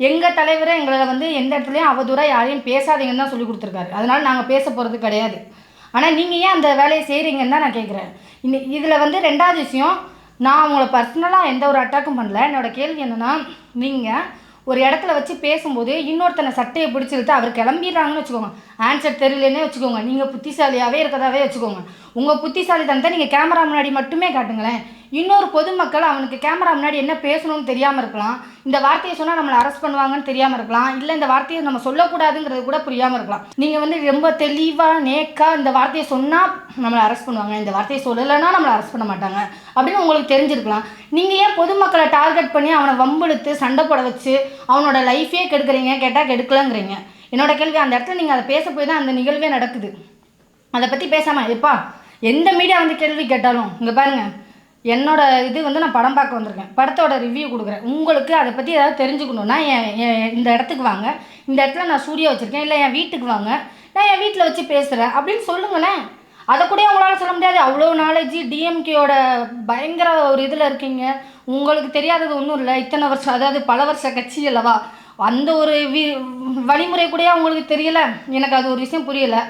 எங்கள் தலைவரை எங்களை வந்து எந்த இடத்துலையும் அவதூறாக யாரையும் பேசாதீங்கன்னு தான் சொல்லி கொடுத்துருக்காரு. அதனால் நாங்கள் பேச போகிறது கிடையாது. ஆனால் நீங்கள் ஏன் அந்த வேலையை செய்கிறீங்கன்னு தான் நான் கேட்குறேன். இதில் வந்து 2வது விஷயம், நான் உங்களை பர்சனலாக எந்த ஒரு அட்டாக்கும் பண்ணல. என்னோடய கேள்வி என்னென்னா, நீங்கள் ஒரு இடத்துல வச்சு பேசும்போது இன்னொருத்தனை சட்டையை பிடிச்சிருத்து அவர் கிளம்பிடுறாங்கன்னு வச்சுக்கோங்க, ஆன்சர் தெரியலன்னே வச்சுக்கோங்க, நீங்கள் புத்திசாலியாகவே இருக்கிறதாவே வச்சுக்கோங்க. உங்கள் புத்திசாலித்தனத்தை நீங்கள் கேமரா முன்னாடி மட்டுமே காட்டுங்களேன். இன்னொரு பொதுமக்கள் அவனுக்கு கேமரா முன்னாடி என்ன பேசணும்னு தெரியாமல் இருக்கலாம், இந்த வார்த்தையை சொன்னால் நம்மளை அரெஸ்ட் பண்ணுவாங்கன்னு தெரியாமல் இருக்கலாம், இல்லை இந்த வார்த்தையை நம்ம சொல்லக்கூடாதுங்கிறது கூட புரியாமல் இருக்கலாம். நீங்கள் வந்து ரொம்ப தெளிவாக நேக்காக இந்த வார்த்தையை சொன்னால் நம்மளை அரெஸ்ட் பண்ணுவாங்க, இந்த வார்த்தையை சொல்லலைன்னா நம்மளை அரெஸ்ட் பண்ண மாட்டாங்க அப்படின்னு உங்களுக்கு தெரிஞ்சிருக்கலாம். நீங்கள் ஏன் பொதுமக்களை டார்கெட் பண்ணி அவனை வம்பெடுத்து சண்டை போட வச்சு அவனோட லைஃபே கெடுக்குறீங்க? கேட்டால் கெடுக்கலங்கிறீங்க. என்னோட கேள்வி, அந்த இடத்துல நீங்கள் அதை பேச போய் தான் அந்த நிகழ்வே நடக்குது. அதை பற்றி பேசாமல் எப்பா எந்த மீடியா வந்து கேள்வி கேட்டாலும், இங்கே பாருங்கள், என்னோட இது வந்து நான் படம் பார்க்க வந்திருக்கேன், படத்தோட ரிவ்யூ கொடுக்குறேன். உங்களுக்கு அதை பற்றி ஏதாவது தெரிஞ்சுக்கணுன்னா இந்த இடத்துக்கு வாங்க, இந்த இடத்துல நான் ஸ்டூடியோ வச்சுருக்கேன், இல்லை என் வீட்டுக்கு வாங்க, நான் என் வீட்டில் வச்சு பேசுகிறேன் அப்படின்னு சொல்லுங்களேன். அதை கூட உங்களால் சொல்ல முடியாது. அவ்வளோ நாலேஜ் டிஎம்கேயோட பயங்கர ஒரு இதில் இருக்கீங்க. உங்களுக்கு தெரியாதது ஒன்றும் இல்லை. இத்தனை வருஷம், அதாவது பல வருஷ கட்சி அல்லவா, அந்த ஒரு வழிமுறை கூட உங்களுக்கு தெரியலை. எனக்கு அது ஒரு விஷயம் புரியலை.